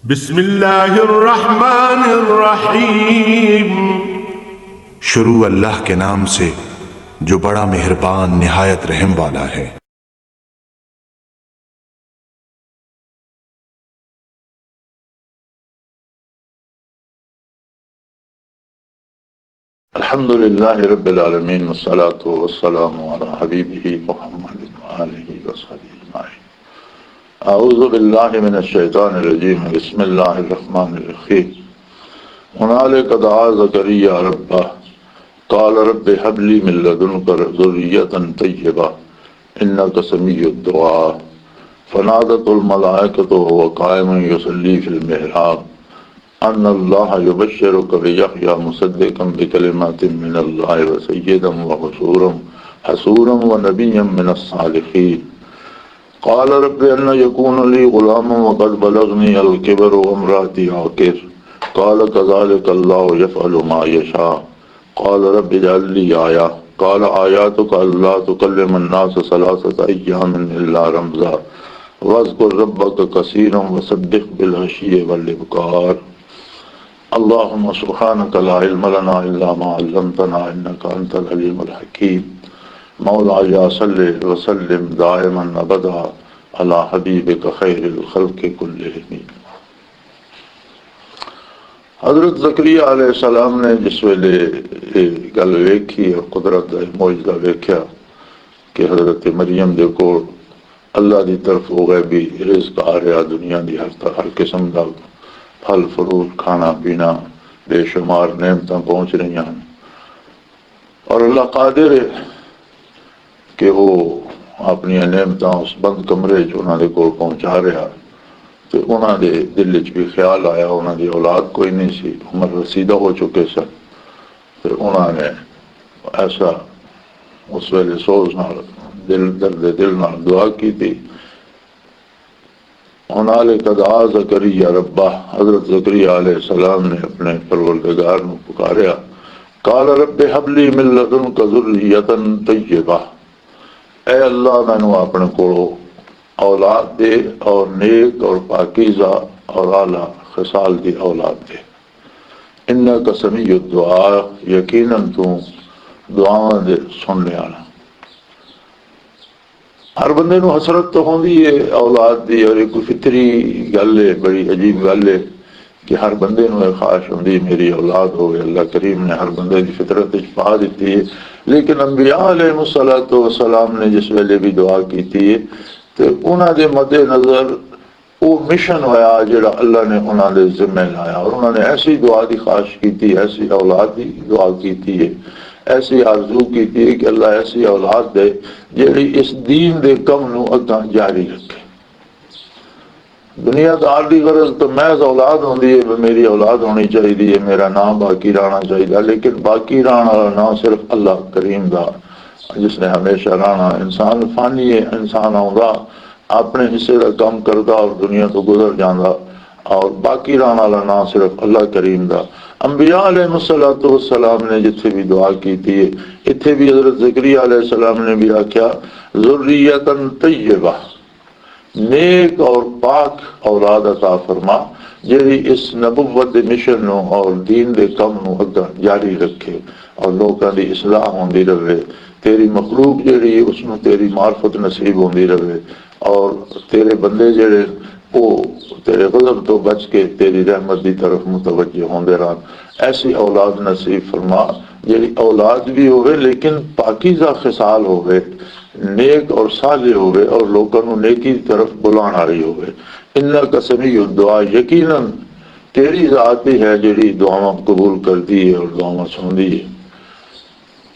بسم اللہ الرحمن الرحیم۔ شروع اللہ کے نام سے جو بڑا مہربان نہایت رحم والا ہے۔ الحمد للہ رب العالمین والصلاة والسلام علی حبیبہ محمد وآلہ وصحبہ اجمعین۔ اعوذ باللہ من الشیطان الرجیم، بسم اللہ الرحمن الرحیم۔ هنالک دعا زکریا ربہ قال رب هب لی من لدنک ذریۃ طیبہ انک سمیع الدعاء فنادت الملائکۃ وهو قائم یصلی فی المحراب ان اللہ یبشرک بیحییٰ مصدقا بکلمات من اللہ وسیدا وحصورا ونبیا من الصالحین۔ قال رب ان یکون لی غلام وقد بلغنی الکبر وامرأتی عاقر قال کذلک اللہ یفعل ما یشاء۔ قال رب اجعل لی آیہ قال آیاتک اللہ تکلم الناس ثلاثة ایام الا رمزا واذکر ربک کثیرا وسبح بالعشی والابکار۔ اللہم سبحانک لا علم لنا الا ما علمتنا انک انت العلیم الحکیم۔ مولاي صل وسلم دائما ابدا علی حبیبک خیر الخلق کلہم۔ حضرت زکریا علیہ السلام نے جس ویلے گل ویکھی اور قدرت دا معجزہ ویکھیا کہ حضرت مریم دے کول اللہ دی طرف ہو غیبی رزق آ رہا، دنیا دی ہر قسم دا پھل فروٹ کھانا پینا بے شمار نعمتاں پہنچ رہی ہیں، اور اللہ قادر ہے کہ وہ اپنی نعمتاں اس بند کمرے جو انہوں نے کول پہنچا رہا۔ تو انہوں نے دل وچ بھی خیال آیا، انہوں نے اولاد کوئی نہیں سی، عمر رسیدہ ہو چکے سن، تو انہوں نے ایسا اس ویلے سوز نال درد دل نال دعا کی تھی۔ ہنالک دعا زکریا ربہ، حضرت زکریا علیہ السلام نے اپنے پروردگار کو پکاریا۔ قال رب ہب لی من لدنک ذریۃ طیبہ، اے اللہ مینوں اپنے کولوں اولاد دے اور نیک اور پاکیزہ اور اعلیٰ خصال دی اولاد دے۔ انک سمیع الدعاء، یقیناً تو دعاواں دے سننے والا۔ ہر بندے نو حسرت تو ہوندی ہے اولاد دی، اور ایک فطری گل ہے، بڑی عجیب گل ہے کہ ہر بندے نو خواہش ہوندی میری اولاد ہوئے۔ اللہ کریم نے ہر بندے کی فطرت وچ پا دیتی ہے، لیکن انبیاء علیہ السلام نے جس ویلے بھی دعا کیتی ہے تو انہاں دے مد نظر وہ مشن ہویا جڑا اللہ نے انہاں دے ذمہ لایا، اور انہوں نے ایسی دعا دی خواہش کیتی، ایسی اولاد دی دعا کیتی ہے، ایسی آرزو کیتی ہے کہ اللہ ایسی اولاد دے جیڑی اس دین دے کم نو اگاں جاری رکھے۔ دنیا دار دی غرض تو محض اولاد ہوندی ہے، میری اولاد ہونی چاہیے، میرا نام باقی رہنا چاہیے، لیکن باقی رہنا والا نام صرف اللہ کریم دا جس نے ہمیشہ رہنا۔ انسان فانی ہے، انسان آؤندا اپنے حصے کا کام کردا اور دنیا تو گزر جاندا، اور باقی رہنا والا نام صرف اللہ کریم دا۔ انبیاء علیہ السلام نے جتھے بھی دعا کی تھی، اتھے بھی حضرت زکریا علیہ السلام نے بھی آکھیا ذریۃ طیبہ، نیک اور پاک اولاد عطا فرما جیڑی اس نبوت دے مشن نو اور دین دے کم نو اگاں جاری رکھے اور لوکاں دی اصلاح ہوندی رہے، تیری مخلوق جیڑی اس نو تیری معرفت نصیب ہوندی رہے، اور تیرے بندے جیڑے وہ تیرے غضب تو بچ کے تیری رحمت دی طرف متوجہ ہوندے رہن۔ ایسی اولاد نصیب فرما جیڑی اولاد بھی ہوئے لیکن پاکیزہ خصال ہوئے، نیک اور صالح ہوئے، اور لوگوں کو نیکی کی طرف بلان آئی ہوئے۔ انک سمیع الدعاء، یقیناً تیری ذات ہی ہے جیڑی دعاواں قبول کرتی ہے اور دعاواں سندی ہے۔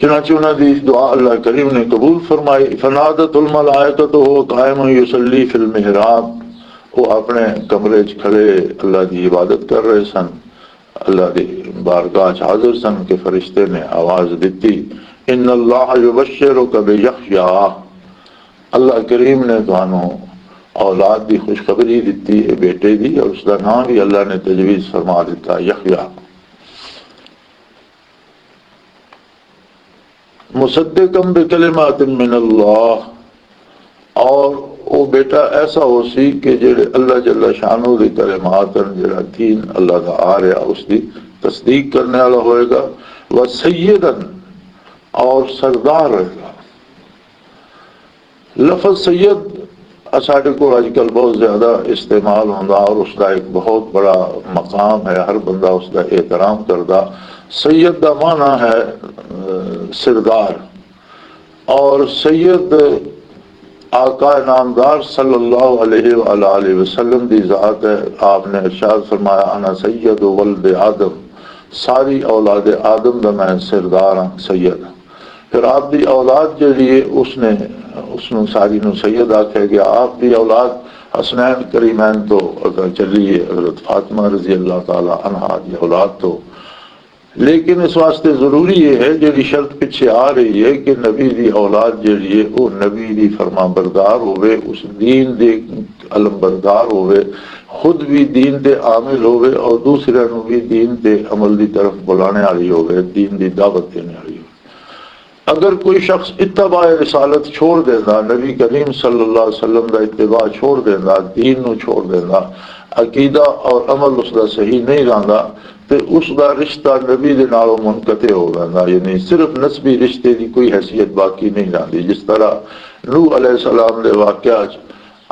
چنانچہ انہاں دی دعا اللہ کریم نے قبول فرمائی۔ فنادت الملائکۃ وهو قائم یصلی فی المحراب، وہ اپنے کمرے چ کھڑے اللہ دی عبادت کر رہے سن، اللہ دی بارگاہ چ حاضر سن کہ فرشتے نے آواز دیتی، ان اللہ یبشرک بیحییٰ، اللہ کریم نے تانوں اولاد دی خوشخبری دیتی ہے بیٹے دی، اور اس کا نام بھی اللہ نے تجویز فرما دیتا یحییٰ۔ مصدقا بکلمات من اللہ، اور وہ وہ بیٹا ایسا ہو سی کہ جڑے اللہ جل شانہ دی کلمات جڑا دین اللہ دا آ رہا اس دی تصدیق کرنے والا ہوئے گا، وہ سیدن اور سردار رہے گا۔ لفظ سید ساڈے کو آج کل بہت زیادہ استعمال ہوتا اور اس کا ایک بہت بڑا مقام ہے، ہر بندہ اس کا احترام کرتا۔ سید کا معنی ہے سردار، اور سید آقا نامدار صلی اللہ علیہ وآلہ وسلم دی ذات ہے۔ آپ نے ارشاد فرمایا انا سید ولد آدم، ساری اولاد آدم دا میں سردار ہوں، سید ہوں۔ پھر آپ دی اولاد جڑی ہے اس نے ساری نو سید آکھے گیا۔ آپ دی اولاد حسنین کریمین تو اگر چلیے حضرت فاطمہ رضی اللہ تعالی عنہا دی اولاد تو، لیکن اس واسطے ضروری یہ ہے جڑی شرط پیچھے آ رہی ہے کہ نبی دی اولاد جڑی ہے وہ نبی دی فرما بردار ہوئے، اس دین دے علم بردار ہوئے، خود بھی دین دے عامل ہوئے اور دوسرے نو بھی دین دے عمل دی طرف بلانے والی ہوئے، دین دی دعوت دینے والی ہوئے۔ اگر کوئی شخص اتباع رسالت چھوڑ دینا، نبی کریم صلی اللہ علیہ وسلم دا اتباع چھوڑ دینا، دین نو چھوڑ دینا، عقیدہ اور عمل اس دا صحیح نہیں رہندا، تو اس دا رشتہ نبی دے نالوں منقطع ہو جاتا، یعنی صرف نسبی رشتے دی کوئی حیثیت باقی نہیں رہتی۔ جس طرح نوح علیہ السلام دے واقعہ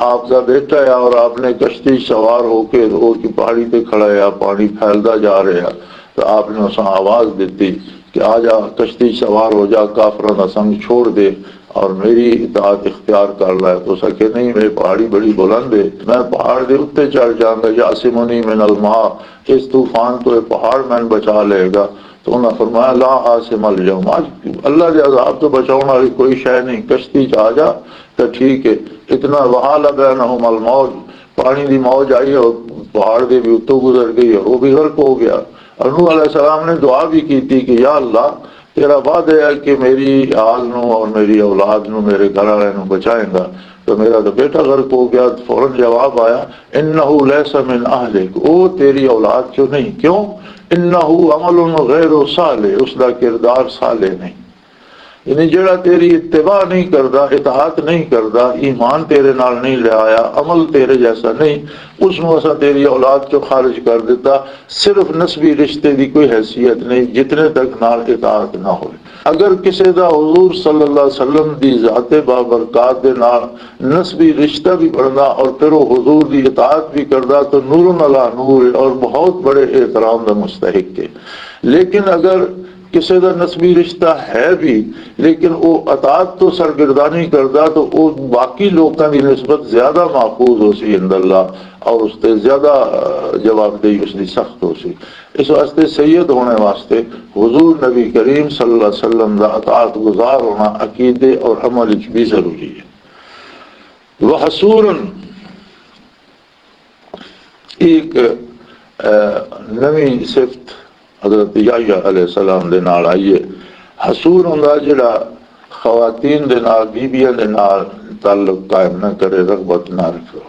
آپ کا بیٹا ہے اور آپ نے کشتی سوار ہو کے روڈ کی پہاڑی پہ کھڑا ہے، پانی پھیلتا جا رہا، تو آپ نے اسے آواز دیتی کہ آ جا کشتی سوار ہو جا، کافروں کا سنگ چھوڑ دے اور میری اطاعت اختیار کر رہا ہے۔ تو سکے نہیں، میری پہاڑی بڑی بلند ہے، میں پہاڑ دے اتنے چڑھ جاؤں گا، یاسمنی من الماء، اس طوفان تو پہاڑ میں بچا لے گا۔ تو انہوں نے فرمایا لا عاصم اليوم، آج اللہ کے عذاب تو بچاؤں والی کوئی شے نہیں، کشتی آ جا تو ٹھیک ہے۔ اتنا وحال بینہم الموج، پانی دی موج آئی اور پہاڑ دے بھی اتوں گزر گئی اور وہ بھی غرق ہو گیا۔ اور نوح علیہ السلام نے دعا بھی کی تھی کہ یا اللہ تیرا وعدہ ہے کہ میری آل نو اور میری اولاد نو، میرے گھر والے نو بچائیں گا، تو میرا تو بیٹا غرق ہو گیا۔ فوراً جواب آیا انہ لیس من اہلک، او تیری اولاد کیوں نہیں، کیوں؟ انہ عمل غیر صالح، اس کا کردار صالح نہیں، یعنی جڑا تیری اتباع نہیں کردا، اطاعت نہیں کردا، ایمان تیرے نال نہیں لے آیا، عمل تیرے جیسا نہیں، اس میں اسا تیری اولاد کو خارج کر دیتا۔ صرف نسبی رشتے دی کوئی حیثیت نہیں جتنے تک نال اطاعت نہ ہوئے۔ اگر کسی دا حضور صلی اللہ علیہ وسلم دی ذات بابرکات دے نال نسبی رشتہ بھی بڑھنا اور پھر وہ حضور دی اطاعت بھی کردا تو نور علی نور اور بہت بڑے احترام دا مستحق ہے۔ لیکن اگر کسی دا نسبی رشتہ ہے بھی لیکن وہ اطاعت تو سرگردانی کردا تو وہ باقی لوگوں کی نسبت زیادہ محفوظ ہو سی عند اللہ اور اس سے زیادہ جواب دہی اس کی سخت ہو سی۔ اس واسطے سید ہونے واسطے حضور نبی کریم صلی اللہ علیہ وسلم دا اطاعت گزار ہونا عقیدے اور عمل بھی ضروری ہے۔ وحصوراً ایک نویں صفت حضرت یحییٰ علیہ السلام دے نال آئیے، حصور ہوندا جڑا خواتین دے نال، بیبیاں دے نال تعلق قائم نہ کرے، رغبت نہ رکھے۔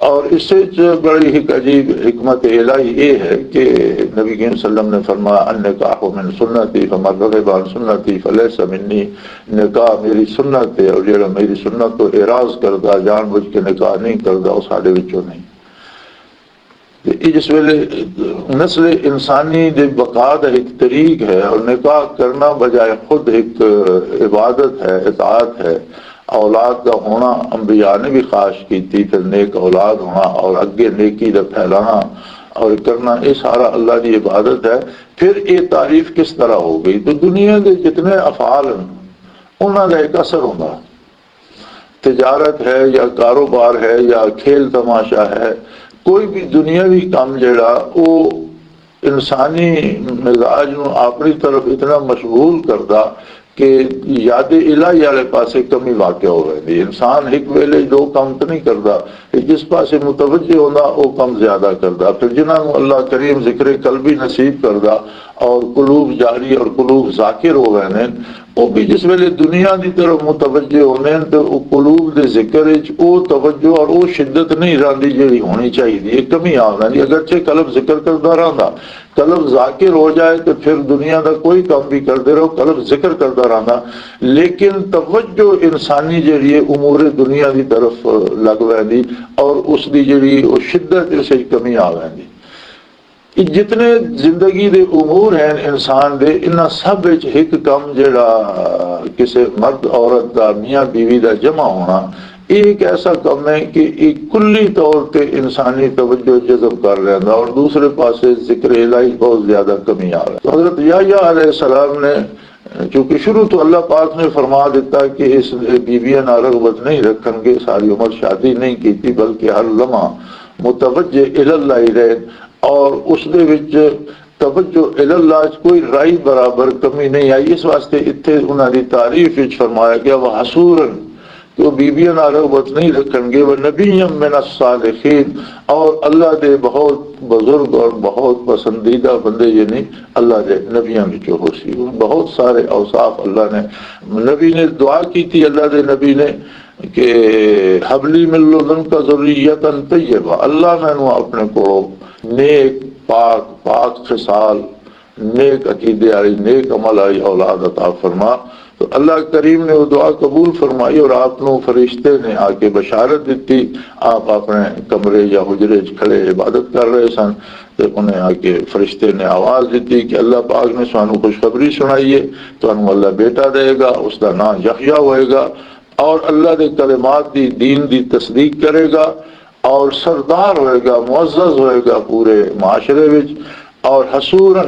اور اس سے بڑی ایک عجیب حکمت الہی یہ ہے کہ نبی کریم صلی اللہ علیہ وسلم نے فرمایا النکاح من سنتی فمن رغب عن سنتی فلیس منی، نکاح میری سنت ہے اور جڑا میری سنت کو اعراض کردا، جان بوجھ کے نکاح نہیں کردا، وہ ساڈے وچوں نہیں۔ جس ویلے نسل انسانی دے بقا دا ایک طریق ہے اور نکاح کرنا بجائے خود ایک عبادت ہے، اطاعت ہے۔ اولاد کا ہونا انبیاء نے بھی خواہش کی تھی، پھر نیک اولاد ہونا اور اگے نیکی دا پھیلانا اور کرنا، یہ سارا اللہ کی عبادت ہے۔ پھر یہ تعریف کس طرح ہو گئی تو دنیا کے جتنے افعال ہیں انہوں کا ایک اثر ہوگا، تجارت ہے یا کاروبار ہے یا کھیل تماشا ہے، کوئی بھی دنیاوی کام جڑا وہ انسانی مزاج نو اپنی طرف اتنا مشغول کردا کہ یاد الہی والے پاسے کمی واقع ہو رہی۔ انسان ایک ویلے دو کام تو نہیں کردا، جس پاسے متوجہ ہونا وہ کم زیادہ کردا۔ پھر جنہاں کو اللہ کریم ذکر قلبی نصیب کردا اور قلوب جاری اور قلوب ذاکر ہو گئے ہیں، وہ بھی جس ویلے دنیا دی طرف متوجہ ہونے تو وہ قلوب دے ذکر وچ وہ توجہ اور وہ شدت نہیں رہندی جہی ہونی چاہیے، کمی آ جاندی۔ اگرچہ قلب ذکر کرتا رہندا، قلب ذاکر ہو جائے تو پھر دنیا دا کوئی کام بھی کرتے رہو، قلب ذکر کرتا رہندا، لیکن توجہ انسانی جہی ہے امور دنیا دی طرف لگ ویندی اور اس دی جہی وہ شدت اس وچ کمی آ ویندی۔ جتنے زندگی دے امور ہیں انسان دے، انہاں سب وچ ایک کم جڑا کسی مرد عورت دا میاں بیوی دا جمع ہونا، ایک ایسا کم ہے کہ ایک کلی طور پہ انسانی توجہ جذب کر رہا، اور دوسرے پاسے ذکر الہی بہت زیادہ کمی آ رہا ہے۔ تو حضرت یحییٰ علیہ السلام نے چونکہ شروع تو اللہ پاک نے فرما دیتا کہ اس بیویاں نہ رغبت نہیں رکھن گے، ساری عمر شادی نہیں کی تھی، بلکہ ہر لمحہ متوجہ اللہ رہے، اور اس دے وچ توجہ اللہ کوئی رائی برابر کمی نہیں آئی۔ اس واسطے اتنے انہوں نے تعریف وچ فرمایا گیا وہ حصوراً کہ وہ بیویاں نہ رغبت نہیں رکھن گے، وہ نبی من الصالحین، اور اللہ دے بہت بزرگ اور بہت پسندیدہ بندے یعنی اللہ دے نبیاں وچوں ہو سی۔ بہت سارے اوصاف اللہ نے، نبی نے دعا کی تھی اللہ دے نبی نے کہ حبلی من لدنک ذریۃ طیبہ، اللہ مینوں اپنے کو نیک پاک خصال، نیک عقیدے والی، نیک عمل والی اولاد عطا فرما۔ تو اللہ کریم نے وہ دعا قبول فرمائی، اور آپ کو فرشتے نے آ کے بشارت دیتی۔ آپ اپنے کمرے یا حجرے کھڑے عبادت کر رہے سن تو انہیں آ کے فرشتے نے آواز دیتی کہ اللہ پاک نے سانو خوشخبری سنائی ہے، تو انہوں اللہ بیٹا دے گا، اس کا نام یحییٰ ہوئے گا، اور اللہ دے کلمات دی دین دی تصدیق کرے گا، اور سردار ہوئے گا، معزز ہوئے گا پورے معاشرے وچ، اور حصوراً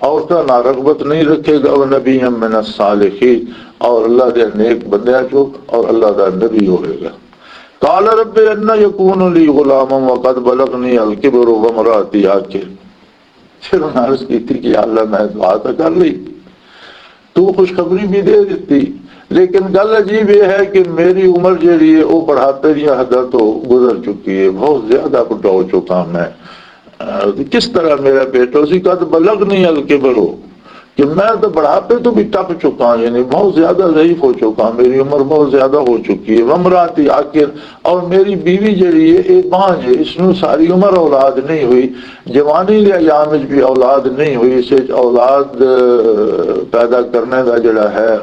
عورتاں نہ رغبت نہیں رکھے گا، وہ نبی من الصالحین، اور اللہ دے نیک بندیاں چو، اور اللہ دا نبی ہوئے گا۔ قال رب ان یکون لی غلام وقد بلغنی الکبر وامرأتی عاقر، پھر انہوں نے عرض کی تھی کہ اللہ میں دعا تو کر لی، تو خوشخبری بھی دے دیتی، لیکن گل عجیب یہ ہے کہ میری عمر جیڑی ہے وہ بڑھاپے دی حداں تو گزر چکی ہے، بہت زیادہ بڑھا ہو چکا میں، کس طرح میرا بیٹا اسی کا تو بلغنی الکبر ہو کہ میں تو بڑھاپے تو بھی ٹپ چکا ہوں، یعنی بہت زیادہ ضعیف ہو چکا ہوں، میری عمر بہت زیادہ ہو چکی ہے، وامرأتی عاقر، اور میری بیوی جڑی ہے ایک بانجھ ہے، اس نے ساری عمر اولاد نہیں ہوئی، جوانی کے ایام وچ بھی اولاد نہیں ہوئی، اس وچ اولاد پیدا کرنے کا جڑا ہے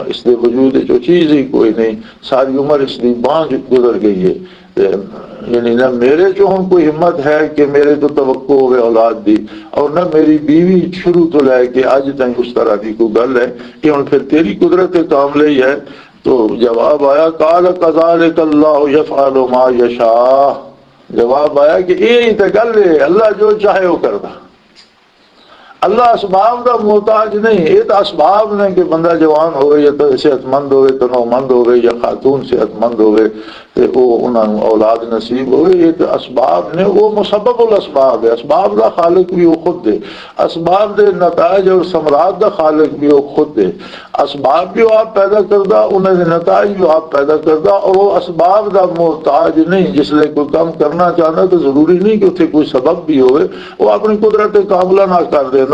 اس کے وجود جو چیز ہی کوئی نہیں، ساری عمر اس کی بانجھ گزر گئی ہے، یعنی نہ میرے جو ہوں کوئی ہمت ہے کہ میرے تو توقع ہوئے اولاد دی، اور نہ میری بیوی شروع تو لے کے آج تک اس طرح کی کوئی گل ہے کہ ہوں پھر تیری قدرت کام لئی ہے۔ تو جواب آیا قال کذالک اللہ یفعل ما یشاء، جواب آیا کہ یہی تو گل ہے، اللہ جو چاہے وہ کرتا، اللہ اسباب کا محتاج نہیں، یہ تو اسباب نے کہ بندہ جوان ہوئے یا تو صحت مند ہوئے، تنو مند ہوئے، یا خاتون صحت مند ہوئے تو وہ انہوں اولاد نصیب ہوئے، یہ تو اسباب نے، وہ مسبب الاسباب ہے، اسباب کا خالق بھی وہ خود ہے، اسباب دے نتائج اور ثمرات کا خالق بھی وہ خود ہے، اسباب بھی وہ آپ پیدا کردہ، انہیں نتائج بھی آپ پیدا کردہ، اور وہ اسباب کا محتاج نہیں، جس لئے کوئی کام کرنا چاہنا تو ضروری نہیں کہ اسے کوئی سبب بھی ہوئے، وہ اپنی قدرت کاملہ نہ کر دینا۔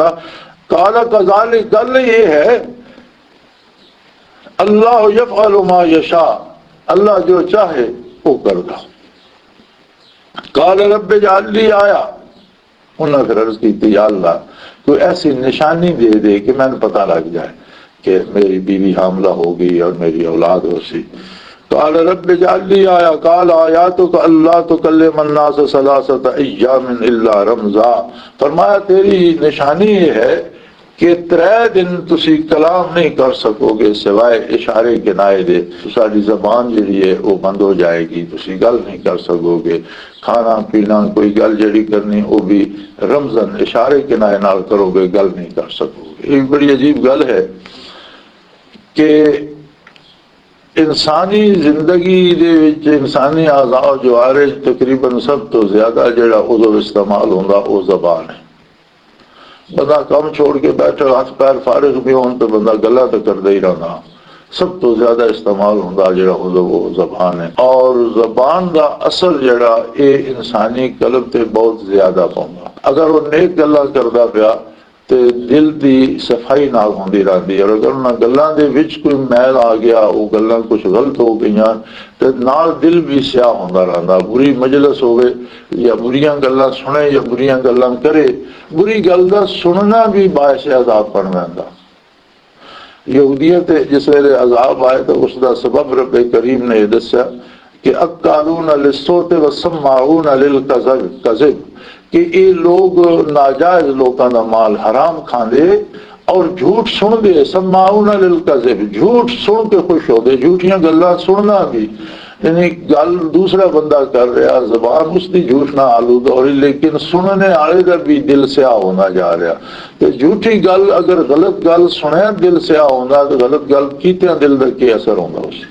قال کذالک، گل یہ ہے اللہ یفعل ما یشاء، اللہ جو چاہے وہ کرتا۔ قال رب اجعل لی آیا، انہوں نے پھر عرض کی تھی یا اللہ کوئی ایسی نشانی دے دے کہ میں نے پتہ لگ جائے کہ میری بیوی حاملہ ہوگی اور میری اولاد ہو سی۔ قال رب اجعل لی آیا، قال آیاتک اللہ تکلم الناس ثلاثۃ ایام الا رمزا، فرمایا تیری نشانی یہ ہے کہ 3 دن تسی کلام نہیں کر سکو گے سوائے اشارے کنائے دے، ساری زبان جڑی ہے وہ بند ہو جائے گی، تسی گل نہیں کر سکو گے، کھانا پینا کوئی گل جڑی کرنی وہ بھی رمزن اشارے کنائے نال کرو گے، گل نہیں کر سکو گے۔ ایک بڑی عجیب گل ہے کہ انسانی زندگی دے وچ انسانی اعضاء و جوارح تقریباً سب تو زیادہ جڑا عضو استعمال ہوندا وہ زبان ہے۔ بندہ کام چھوڑ کے بیٹھے ہاتھ پیر فارغ بھی ہون تو بندہ گلا تو کردا ہی رہنا، سب تو زیادہ استعمال ہوندا جڑا عضو وہ زبان ہے، اور زبان دا اثر جڑا اے انسانی قلب تے بہت زیادہ پوندا۔ اگر وہ نیک گلا کردا پیا تے دل دی صفائی نال ہوندی رہندی ہے، اور اگر انہاں گلاں دے وچ کوئی میل آ گیا، وہ گلاں کچھ غلط ہو گئیاں تے نال دل بھی سیاہ ہوندا رہندا۔ بری مجلس ہوئے یا بریاں گلاں سنے یا بریاں گلاں کرے، بری گل دا سننا بھی باعث عذاب بن ویندا۔ یہودیت جس ویلے عذاب آئے تو اس دا سبب رب کریم نے یہ دسیا کہ اکالون للصوت وسماعون للکذب، کہ یہ لوگ ناجائز لوگوں کا مال حرام کھاندے اور جھوٹ سن دے، سماعون للکذب، جھوٹ سن کے خوش ہو دے، جھوٹیاں گلاں سننا بھی، یعنی گل دوسرا بندہ کر رہا، زبان اس دی جھوٹ نہ آلود ہو رہی، لیکن سننے والے کا بھی دل سیاہ ہونا جا رہا۔ تو جھوٹی گل اگر غلط گل سنے دل سیاہ ہونا، تو غلط گل کیتیاں دل کا کیا اثر ہوگا اسے۔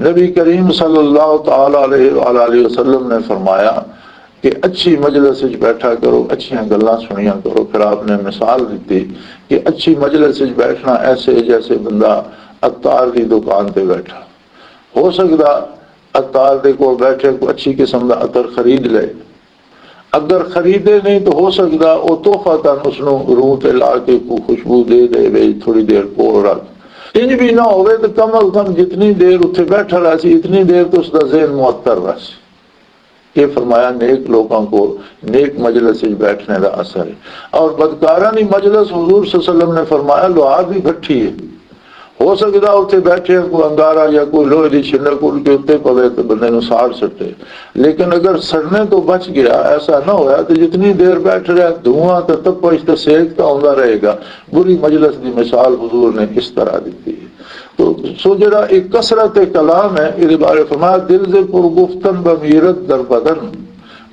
نبی کریم صلی اللہ تعالی علیہ وآلہ وسلم نے فرمایا کہ اچھی مجلس وچ بیٹھا کرو، اچھیاں گلاں سنیا کرو۔ پھر آپ نے مثال دیتی کہ اچھی مجلس وچ بیٹھنا ایسے جیسے بندہ عطار دی دکان تے بیٹھا، ہو سکتا عطار دے کو بیٹھے کو اچھی قسم دا عطر خرید لے، اگر خریدے نہیں تو ہو سکتا وہ تحفہ تن اس نو روح تے لا کے کو خوشبو دے دے وے تھوڑی دیر کول رکھ۔ انج بھی نہ ہوئے تو کم از کم جتنی دیر اتنے بیٹھا رہا سی اتنی دیر تو اس کا ذہن معطر رہا سی۔ یہ فرمایا نیک لوگوں کو نیک مجلس وچ بیٹھنے کا اثر ہے۔ اور بدکارانی مجلس حضور صلی اللہ علیہ وسلم نے فرمایا لوہار بھی گھٹی ہے، ہو سکتا اتنے بیٹھے کوئی انگارا یا کوئی لوہے کی چھنڈک اڑ کے اتنے پوے تو بندے نو ساڑ سٹے، لیکن اگر سڑنے تو بچ گیا، ایسا نہ ہوا تو جتنی دیر بیٹھ رہا دھواں تو تپش تو سیک تو آتا رہے گا۔ بری مجلس کی مثال حضور نے اس طرح دیتی ہے۔ تو سو جڑا ایک کثرت کلام ہے، اس بارے فرمایا دل سے پر گفتن بمیرت در بدن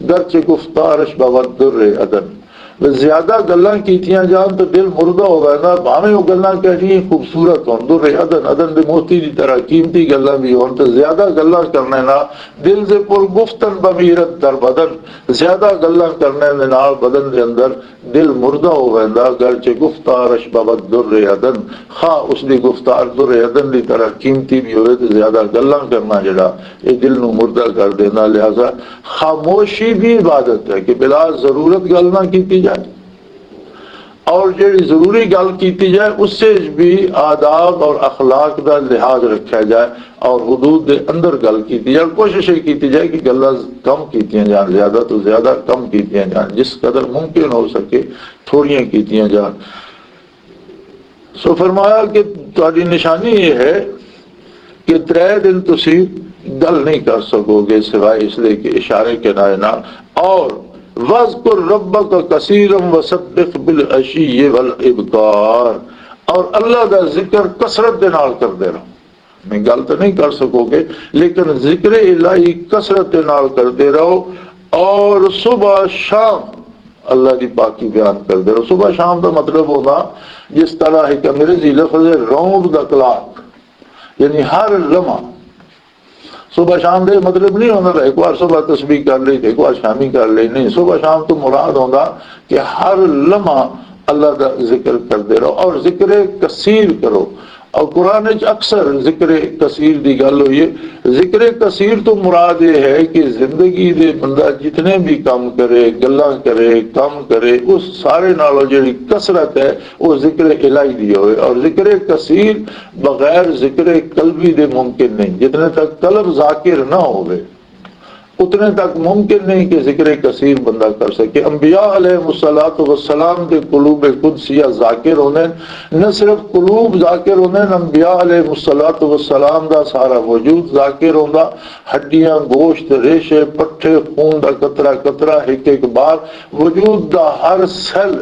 گرچہ گفتارش بود در ادن، زیادہ گلاں کیتیاں جان تو دل مردہ ہو گیا نا، بھاویں وہ گلاں کہنی خوبصورت ہون، در ادن، ادن دے موتی دی طرح قیمتی گلاں بھی ہون، تو زیادہ گلاں کرنے نا دل سے پر گفتن بمیرت در بدن، زیادہ گلاں کرنے دے نال بدن دے اندر دل مردہ ہو گیا، گرچہ گفتارش بود در ادن، خواہ اس دی گفتار در ادن دی طرح قیمتی بھی ہوئے تو زیادہ گلاں کرنا جڑا یہ دل نو مردہ کر دینا۔ لہذا خاموشی بھی عبادت ہے کہ بلا ضرورت گل نہ کیتی جائے، اور جڑی ضروری گل کیتی جائے اس سے بھی آداب اور اخلاق دا لحاظ رکھا جائے اور حدود دے اندر گل کیتی جائے۔ کوشش یہ کیتی جائے کہ گلاں کم کیتیاں جان، زیادہ تو زیادہ کم کیتیاں جان، جس قدر ممکن ہو سکے تھوڑیاں کیتیاں جان۔ سو فرمایا کہ تہاڈی نشانی یہ ہے کہ 3 دن تسی گل نہیں کر سکو گے سوائے اس لیے کہ اشارے کے نال، اور وَاذْكُرْ رَبَّكَ كَثِيرًا وَسَبِّحْ بِالْعَشِيِّ وَالْإِبْكَارِ، اور اللہ کا ذکر کثرت دے نال کردے رہو۔ میں گل تو نہیں کر سکو گے لیکن ذکر الہی کثرت دے نال کردے رہو، اور صبح شام اللہ کی پاکی بیان کردے رہو۔ صبح شام کا مطلب ہوگا جس طرح ایک انگریزی لفظ ہے راؤنڈ دا کلاک، یعنی ہر لمحہ۔ صبح شام دے مطلب نہیں ہونا ایک بار صبح تسبیح کر لی ایک بار شامی کر لی، نہیں، صبح شام تو مراد ہوگا کہ ہر لمحہ اللہ کا ذکر کرتے رہو اور ذکر کثیر کرو۔ اور قرآن اکثر ذکر کثیر دی گل ہوئی ہے۔ ذکر کثیر تو مراد یہ ہے کہ زندگی دے بندہ جتنے بھی کام کرے، گلاں کرے، کام کرے، اس سارے نالوں جڑی کثرت ہے وہ ذکر الہی دی ہوئے، اور ذکر کثیر بغیر ذکر قلبی دے ممکن نہیں۔ جتنے تک قلب ذاکر نہ ہوئے اتنے تک ممکن نہیں کہ ذکر کثیر بندہ کر سکے۔ انبیاء علیہ السلام کے قلوب قدسیہ ذاکر ہونے، نہ صرف قلوب ذاکر ہونے، انبیاء علیہ السلام دا سارا وجود ذاکر ہونا، ہڈیاں، گوشت، ریشے، پٹھے، خون دا قطرہ قطرہ، ایک ایک بار وجود دا ہر سیل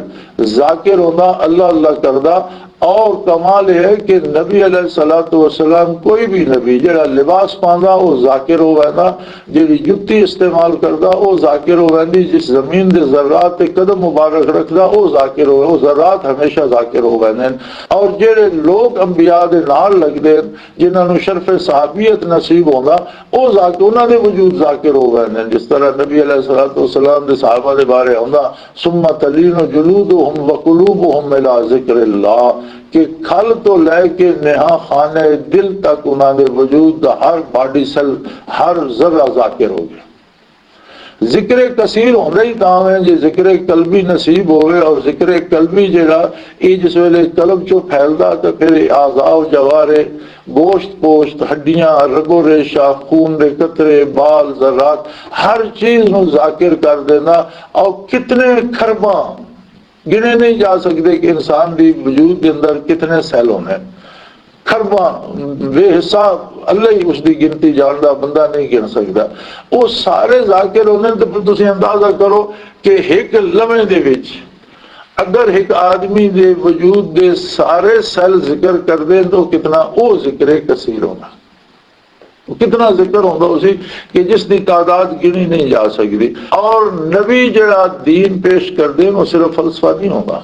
ذاکر ہونا، اللہ اللہ کردہ۔ اور کمال ہے کہ نبی علیہ السلام کوئی بھی نبی جڑا لباس پاندا وہ ذاکر ہو ویندا، جڑی جُتی استعمال کردا وہ ذاکر ہو ویندی، جس زمین دے ذرات تے قدم مبارک رکھدا وہ ذاکر ہو، وہ ذرات ہمیشہ ذاکر ہو ویندے۔ اور جڑے لوگ انبیاء دے نال لگدے جنہاں نو شرف صحابیت نصیب ہوندا وہ ذاکر انہاں دے وجود ذاکر ہو ویندے، جس طرح نبی علیہ السلام دے صحابہ دے بارے ہوندا ثم تلین جلودہم وقلوبہم الی ذکر اللہ، کہ کھل تو لے کے نہا خانے دل تک انہوں نے وجود ہر باڈی سیل ہر ذرہ ذاکر ہو گیا۔ ذکر کثیر ہونا ہی تاں ہے جی ذکر قلبی نصیب ہوئے، اور ذکر قلبی جڑا یہ جس ویلے قلب چو پھیلدا تو پھر اعضاء و جوارے، گوشت پوشت، ہڈیاں، رگو ریشہ، خون دے قطرے، بال، ذرات، ہر چیز نو ذاکر کر دینا۔ اور کتنے کھرباں گنے نہیں جا سکتے کہ انسان دی وجود کے اندر کتنے سیل ہونے، کھرباں بے حساب، اللہ ہی اس دی گنتی جاندا، بندہ نہیں گن سکتا۔ وہ سارے ذاکر ہونے تو پھر تسی اندازہ کرو کہ ایک لمحے دے وچ اگر ایک آدمی دے وجود دے سارے سیل ذکر کر دیں تو کتنا او ذکر کثیر ہونا، کتنا ذکر ہوگا اسی کہ جس دی تعداد گنی نہیں جا سکتی۔ اور نبی جڑا دین پیش کر دیں وہ صرف فلسفہ نہیں ہوگا،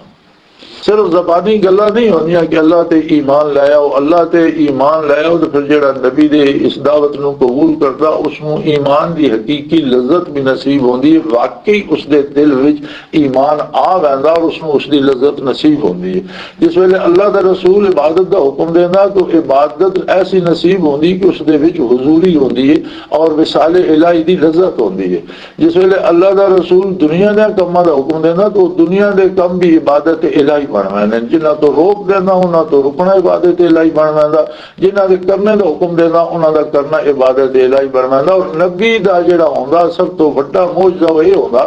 صرف زبانی گلا نہیں ہونی کہ اللہ تے ایمان لایا ہو، اللہ تے ایمان لایا ہو تو پھر جڑا نبی دے اس دعوت نو قبول کرتا اس نو ایمان دی حقیقی لذت بھی نصیب ہوندی ہے، واقعی اس دے دل وچ ایمان آ ویندا اور اس نو اس دی لذت نصیب ہوندی ہے۔ جس ویلے اللہ دا رسول عبادت دا حکم دیندا تو عبادت ایسی نصیب ہوندی کہ اس دے وچ حضوری ہوندی ہے اور وصال الہی دی لذت ہوندی ہے۔ جس ویلے اللہ دا رسول دنیا دے کماں دا حکم دیندا تو دنیا دے کم بھی عبادت الہی بنوانے، جنہاں تو روک دینا انہاں تو رکنا عبادت الہی بنوانا، جنہاں دے کرنے دا حکم دینا انہاں دا کرنا عبادت الہی بنوانا۔ اور نبی دا جڑا ہوندا سب تو بڑا معجزہ وہی ہوندا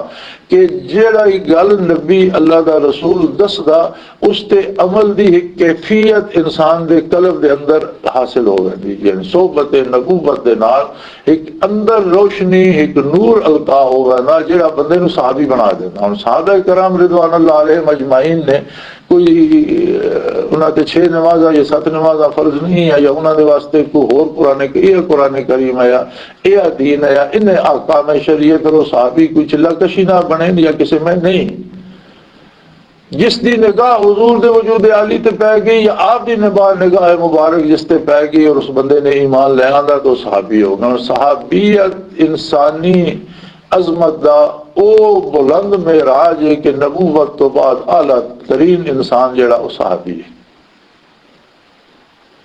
کہ جڑا گل نبی اللہ دا رسول دسدا اس تے عمل دی ایک کیفیت انسان دے قلب دے اندر حاصل ہو گئی، یعنی صحبت نبوت دے نال ایک اندر روشنی، ایک نور القا ہوگا نا جڑا بندے نو صحابی بنا دینا۔ ہن صحابہ کرام رضوان اللہ علیہم اجمعین نے کوئی انہاں تے 6 نمازاں یا 7 نمازاں فرض نہیں ہے، یا انہاں دے واسطے کوئی اور قرآن کریم ہے یا دین ہے، انہیں احکام شریعت اور صحابی کوئی چلا کشی نہ بنے یا کسی میں نہیں۔ جس دی نگاہ حضور دے وجود عالی تے پہ گئی یا آپ دی نگاہ مبارک جس تے پہ گئی اور اس بندے نے ایمان لے آندا تو صحابی ہوگا۔ اور صحابیت انسانی عظمت دا او بلند معراج ہے کہ نبوت تو بعد اعلیٰ ترین انسان جڑا وہ صحابی ہے۔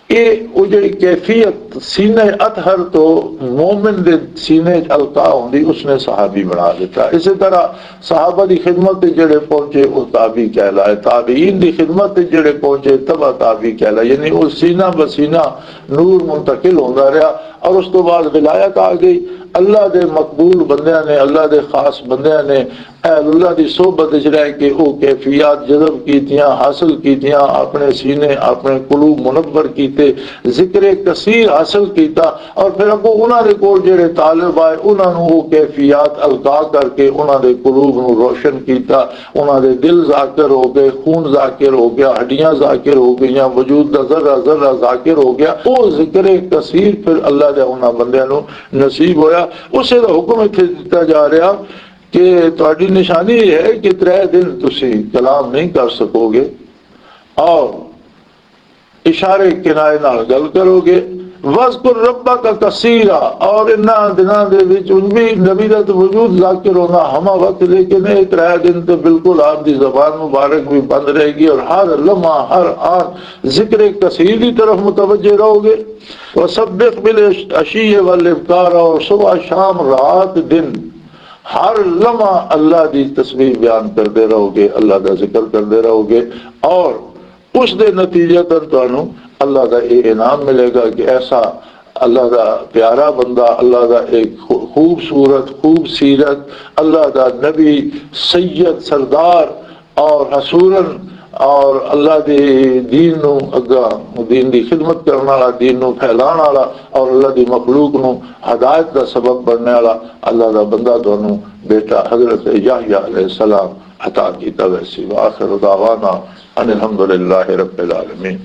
یہ وہ جڑی کیفیت سینے اطہر تو مومن دے سینے القا ہوندی اس نے صحابی بنا دیتا۔ اسی طرح صحابہ دی خدمت جڑے پہنچے وہ تابعی کہلائے، تابعین دی خدمت جڑے پہنچے تبع تابعی کہلائے، یعنی وہ سینہ بسینہ نور منتقل ہوندا رہا۔ اور اس تو بعد ولایت آ گئی، اللہ دے مقبول بندیاں نے، اللہ دے خاص بندیاں نے اہل اللہ دی صحبت وچ رہ کے وہ کیفیات جذب کیتیاں، حاصل کیتیاں، اپنے سینے اپنے قلوب منور کیتے، ذکر کثیر حاصل کیتا۔ اور پھر اگوں انہاں دے کول جڑے طالب آئے انہاں نو وہ کیفیات القا کر کے انہاں دے قلوب نو روشن کیتا، انہاں دے دل ذاکر ہو گئے، خون ذاکر ہو گیا، ہڈیاں ذاکر ہو گئیاں، وجود دا ذرہ ذرہ ذاکر ہو گیا۔ وہ ذکر کثیر پھر اللہ دے انہاں بندیاں نو نصیب ہویا۔ اسے دا حکم اتنے دیتا جا رہا کہ تہاڈی نشانی یہ ہے کہ 3 دن تسی کلام نہیں کر سکو گے اور اشارے کنائے نال گل کرو گے۔ وذکر ربک کثیرا، اور انہاں دناں دے وچ ان بھی نبی دا وجود ذاکر ہونا ہما وقت، لیکن 3 دن تو بالکل آپ دی زبان مبارک بھی بند رہے گی اور ہر لمحہ ہر آن ذکر کثیر کی طرف متوجہ رہو گے۔ وسبح بالعشی والابکار، اور صبح شام رات دن ہر لمحہ اللہ دی تسبیح بیان کرتے رہو گے، اللہ دا ذکر کرتے رہو گے، اور اس دے نتیجتاً تانوں اللہ دا یہ انعام ملے گا کہ ایسا اللہ دا پیارا بندہ، اللہ دا ایک خوبصورت خوب سیرت، اللہ دا نبی سید سردار اور حسورن اور اللہ دے دین نو اگا دین دی خدمت کرنے والا، دین نو پھیلان والا اور اللہ دی مخلوق نو ہدایت دا سبب بننے والا اللہ دا بندہ دونوں بیٹا حضرت یحییٰ علیہ السلام عطا کیتا۔ ویسی وآخر دعوانا ان الحمدللہ رب العالمین۔